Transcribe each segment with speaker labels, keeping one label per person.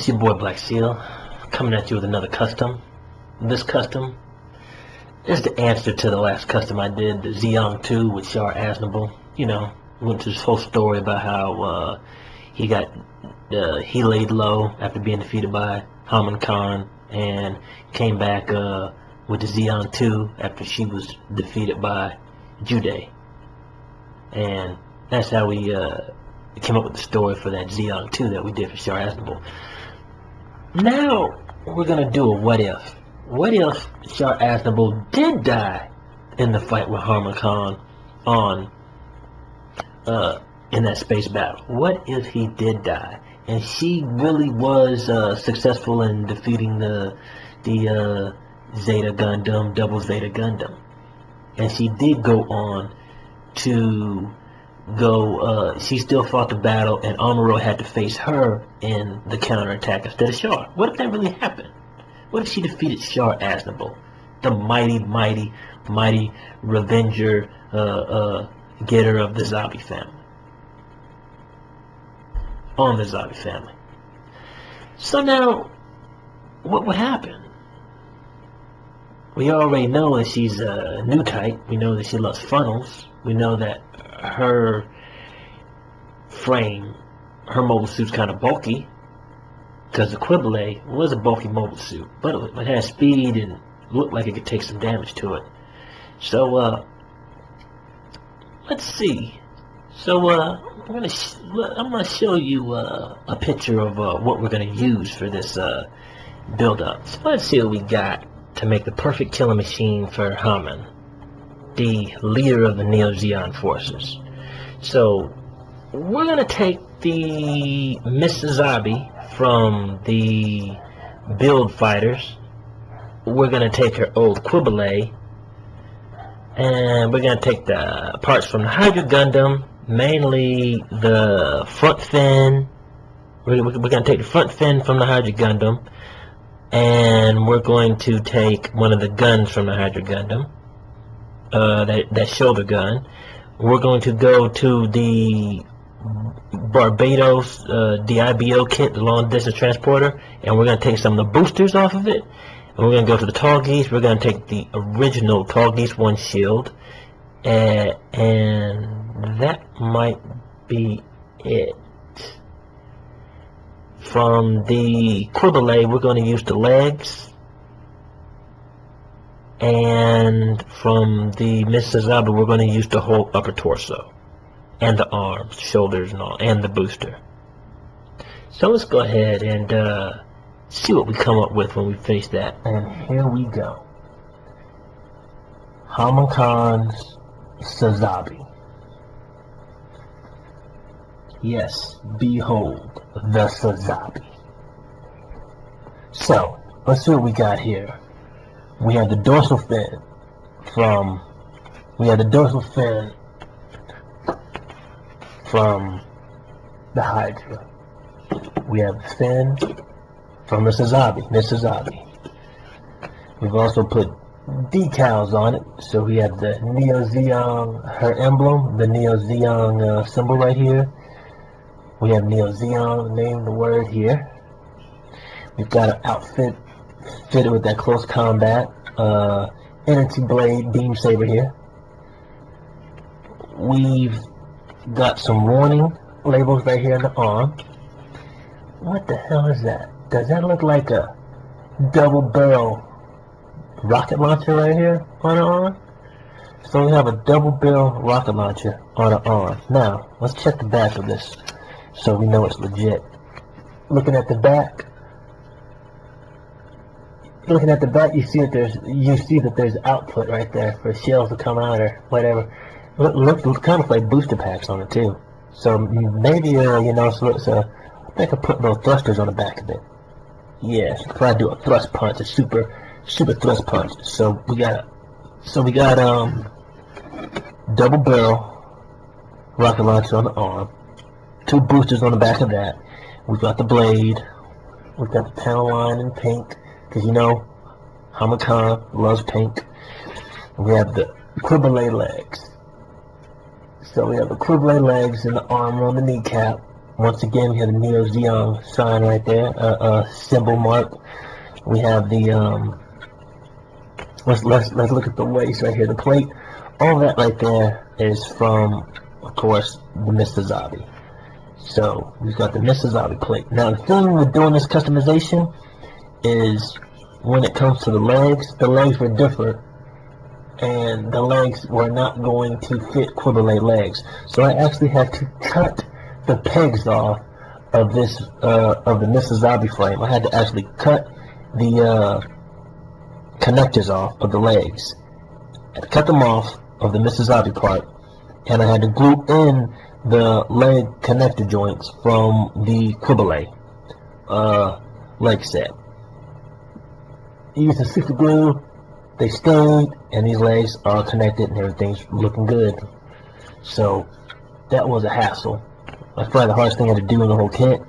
Speaker 1: It's your boy Black Seal, coming at you with another custom. This custom is the answer to the last custom I did, the Zeong 2 with Char Aznable. You know, went to this whole story about how he laid low after being defeated by Haman Karn and came back with the Zeong 2 after she was defeated by Jude. And that's how we came up with the story for that Zeong 2 that we did for Char Aznable. Now we're gonna do a what if. What if Char Aznable did die in the fight with Haman Karn in that space battle? What if he did die and she really was successful in defeating the Zeta Gundam, double Zeta Gundam, and she did go on to she still fought the battle, and Amuro had to face her in the counterattack instead of Char. What if that really happened? What if she defeated Char Aznable, the mighty revenger, getter of the Sazabi family, on the Sazabi family? So now, what would happen? We already know that she's a new type. We know that she loves funnels. We know that her frame, her mobile suit's kind of bulky, because the Qubeley was a bulky mobile suit, but it had speed and looked like it could take some damage to it. So let's see. So I'm gonna show you a picture of what we're gonna use for this build up. So let's see what we got to make the perfect killing machine for Haman, the leader of the Neo-Zeon forces. So we're gonna take the Miss Sazabi from the build fighters. We're gonna take her old Qubeley, and we're gonna take the parts from the Hydra Gundam, mainly the front fin. We're gonna take the front fin from the Hydra Gundam, and we're going to take one of the guns from the Hydra Gundam, that shoulder gun. We're going to go to the Barbatos DIBO kit, the long distance transporter, and we're going to take some of the boosters off of it, and we're going to go to the Tallgeese. We're going to take the original Tallgeese 1 shield, and that might be it. From the Qubeley, we're going to use the legs, and from the Miss Sazabi, we're going to use the whole upper torso, and the arms, shoulders, and all, and the booster. So let's go ahead and see what we come up with when we finish that. And here we go. Haman Karn's Sazabi. Yes, behold the Sazabi. So let's see what we got here. We have the dorsal fin from the Hydra. We have the fin from the Sazabi, Miss Sazabi. We've also put decals on it, so we have the Neo-Zeon, her emblem, the Neo-Zeon symbol right here. We have Neo-Zeon, name the word here. We've got an outfit fitted with that close combat energy blade beam saber here. We've got some warning labels right here on the arm. What the hell is that? Does that look like a double barrel rocket launcher right here on the arm? So we have a double barrel rocket launcher on the arm. Now let's check the back of this so we know it's legit. Looking at the back, you see that there's output right there for shells to come out or whatever. Looks kind of like booster packs on it too. So maybe so I could put little thrusters on the back of it. Yeah, so probably do a thrust punch, a super thrust punch. So we got double barrel rocket launcher on the arm, 2 boosters on the back of that. We've got the blade. We've got the panel line in pink, because Haman Karn loves pink. We have the Qubeley legs. So we have the Qubeley legs and the armor on the kneecap. Once again, we have the Neo Zeon sign right there, symbol mark. We have the let's look at the waist right here, the plate. All that right there is from, of course, the Miss Sazabi. So we've got the Miss Sazabi plate. Now the thing with doing this customization is when it comes to the legs were different, and the legs were not going to fit Qubeley legs. So I actually had to cut the pegs off of this of the Miss Sazabi frame. I had to actually cut the connectors off of the legs. I had to cut them off of the Miss Sazabi part, and I had to glue in the leg connector joints from the Qubeley leg set. Using super glue, they stayed, and these legs are connected and everything's looking good. So that was a hassle. That's probably the hardest thing I had to do in the whole kit.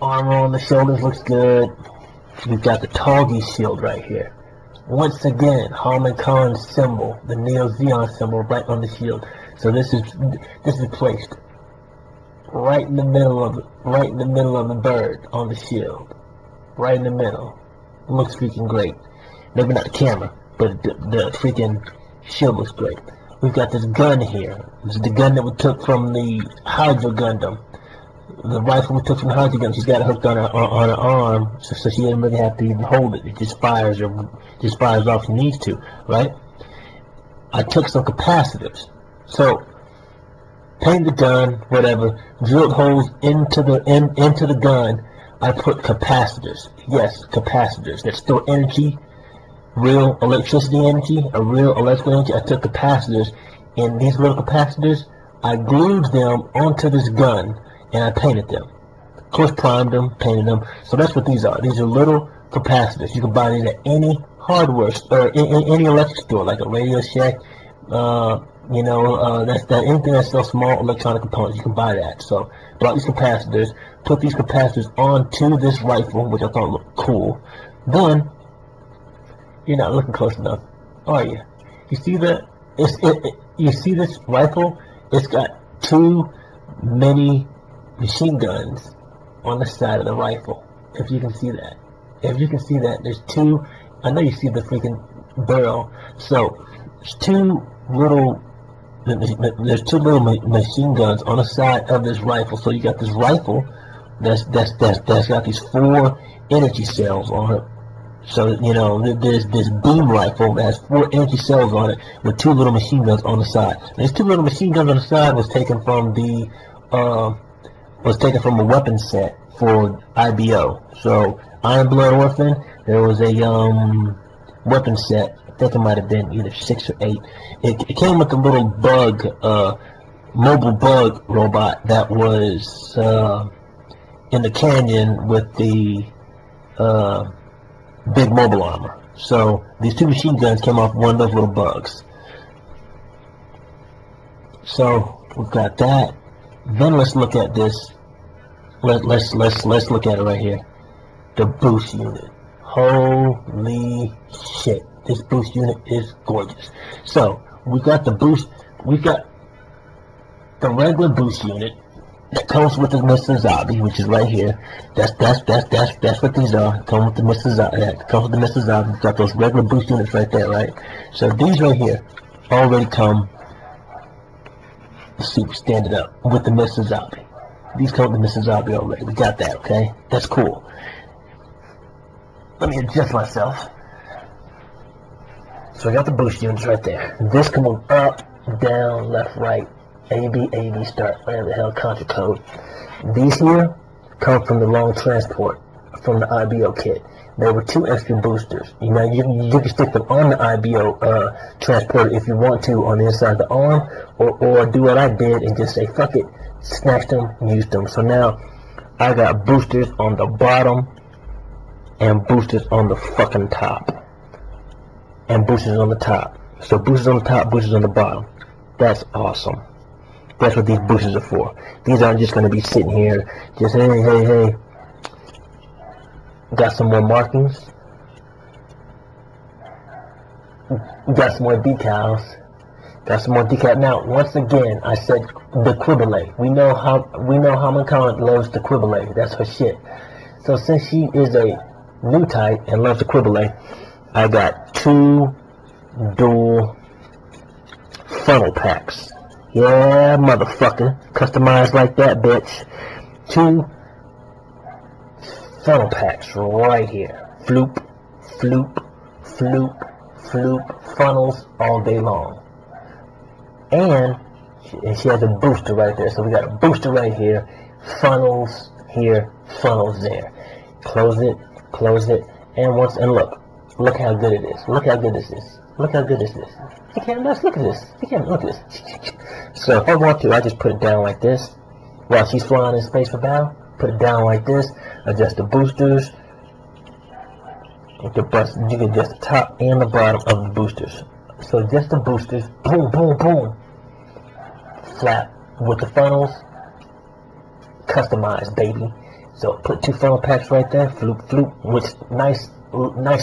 Speaker 1: Armor on the shoulders looks good. We've got the Tallgeese shield right here. Once again, Haman Karn symbol, the Neo Zeon symbol right on the shield. So this is placed right in the middle of the bird on the shield. Right in the middle. It looks freaking great. Maybe not the camera, but the freaking shield looks great. We've got this gun here. This is the gun that we took from the Hydra Gundam. The rifle we took from the Hydra Gundam. She's got it hooked on her arm, so she doesn't really have to even hold it. It just fires off if she needs to, right? I took some capacitors. So painted the gun, whatever, drilled holes into the gun. I put capacitors. Yes, capacitors that store energy, real electricity energy, a real electrical energy. I took capacitors, and these little capacitors, I glued them onto this gun, and I painted them. Of course, primed them, painted them. So that's what these are. These are little capacitors. You can buy these at any hardware or any electric store, like a Radio Shack. Anything that sells small electronic components, you can buy that. So bought these capacitors, put these capacitors onto this rifle, which I thought looked cool. Then you're not looking close enough, are you? You see that? You see this rifle? It's got two mini machine guns on the side of the rifle. If you can see that. If you can see that, there's two. I know you see the freaking barrel. So there's two little machine guns on the side of this rifle. So you got this rifle that's got these 4 energy cells on it. So there's this beam rifle that has 4 energy cells on it with 2 little machine guns on the side. And these 2 little machine guns on the side was taken from a weapon set for IBO. So Iron Blood Orphan, there was a weapon set. I think it might have been either 6 or 8. It came with a little bug, mobile bug robot that was in the canyon with the big mobile armor. So these 2 machine guns came off one of those little bugs. So we've got that. Then let's look at this. Let's look at it right here. The boost unit. Holy shit. This boost unit is gorgeous. So we got the boost. We've got the regular boost unit that comes with the Miss Sazabi, which is right here. That's what these are. Come with the Miss Sazabi. Comes with the Miss Sazabi. We've got those regular boost units right there, right? So these right here already come super standard up with the Miss Sazabi. These come with the Miss Sazabi already. We got that, okay? That's cool. Let me adjust myself. So I got the boost units right there. This can move up, down, left, right, AB, start, whatever the hell, contra code. These here come from the long transport from the IBO kit. There were 2 extra boosters. You can stick them on the IBO transporter if you want to on the inside of the arm, or do what I did and just say fuck it, snatch them, use them. So now I got boosters on the bottom and boosters on the fucking top. And boosters on the top. So boosters on the top, boosters on the bottom. That's awesome. That's what these boosters are for. These aren't just going to be sitting here, just hey. Got some more markings. Got some more decals. Got some more decal. Now, once again, I said the Qubeley. We know Haman Karn loves the Qubeley. That's her shit. So since she is a new type and loves the Qubeley, I got 2 dual funnel packs. Yeah, motherfucker. Customized like that, bitch. 2 funnel packs right here. Floop, floop, floop, floop. Funnels all day long. And she has a booster right there. So we got a booster right here. Funnels here, funnels there. Close it, and look how good it is. Look how good this is. Look how good this is. You can't look at this. You can't look at this. So if I want to, I just put it down like this. While she's flying in space for battle, put it down like this. Adjust the boosters. You can adjust the top and the bottom of the boosters. So just the boosters, boom, boom, boom. Flap with the funnels, customized, baby. So put 2 funnel packs right there, floop, floop, which nice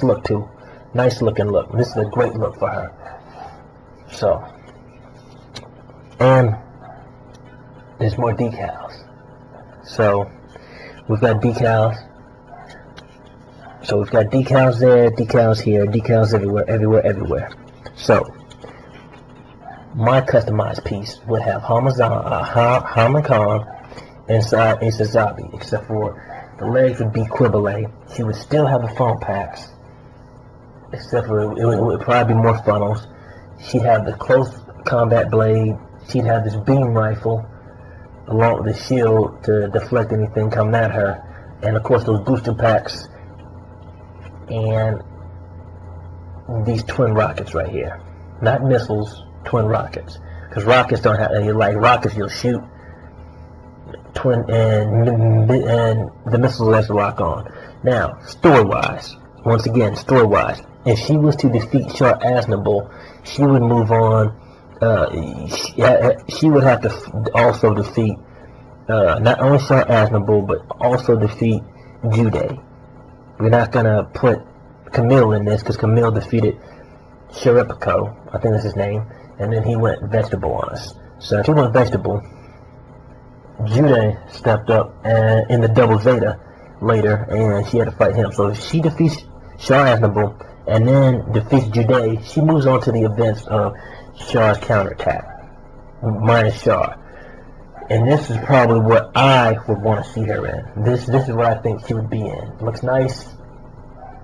Speaker 1: look too. Nice looking look. This is a great look for her. So, and there's more decals. So we've got decals. So we've got decals there, decals here, decals everywhere. So, my customized piece would have Haman Karn inside a Sazabi, except for the legs would be Qubeley. She would still have the funnel packs, except for it would probably be more funnels. She'd have the close combat blade. She'd have this beam rifle along with the shield to deflect anything coming at her, and of course those booster packs and these twin rockets right here. Not missiles, twin rockets. Because rockets don't have, like rockets you'll shoot, twin, and the missiles let the rock on. Now, story-wise, once again, story-wise, if she was to defeat Char Aznable, she would move on, she would have to also defeat, not only Char Aznable, but also defeat Jude. We're not going to put Camille in this, because Camille defeated Sheripico, I think that's his name, and then he went vegetable on us. So if he went vegetable, Jude stepped up in the double Zeta later, and she had to fight him. So if she defeats Char Aznable, and then defeats Jude, she moves on to the events of Char's counterattack, minus Char. And this is probably what I would want to see her in. This is what I think she would be in. Looks nice,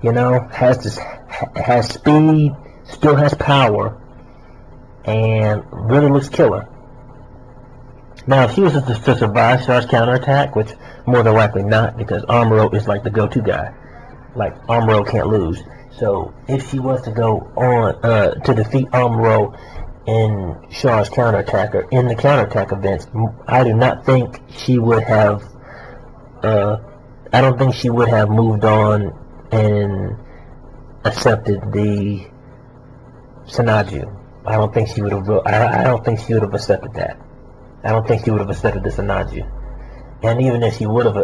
Speaker 1: you know, has speed, still has power, and really looks killer. Now, if she was to survive Char's counterattack, which more than likely not, because Amuro is like the go-to guy. Like, Amuro can't lose. So, if she was to go on to defeat Amuro in Char's counterattack, or in the counterattack events, I do not think she would have, I don't think she would have moved on and accepted the Sanaju. I don't think she would have, I don't think she would have accepted that. I don't think she would have accepted the Sanaju. And even if she would have,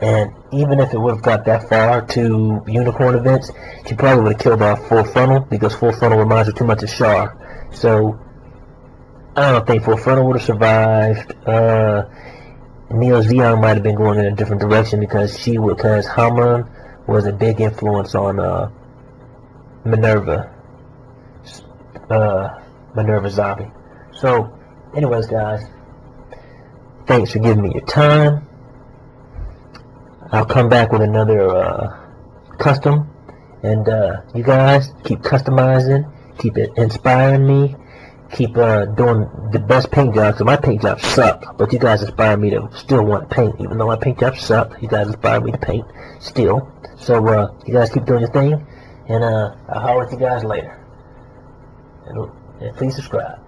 Speaker 1: and even if it would have got that far to Unicorn events, she probably would have killed off Full Frontal, because Full Frontal reminds her too much of Char. So, I don't think Full Frontal would have survived. Neo Zeon might have been going in a different direction, because Haman was a big influence on Minerva Zabi. So, anyways, guys, thanks for giving me your time. I'll come back with another custom, and you guys keep customizing, keep it inspiring me, keep doing the best paint jobs, because my paint jobs suck, but you guys inspire me to still want to paint. Even though my paint jobs suck, you guys inspire me to paint still. So you guys keep doing your thing, and I'll holler at you guys later. And please subscribe.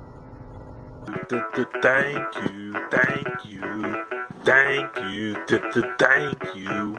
Speaker 2: Thank you, thank you, thank you, thank you.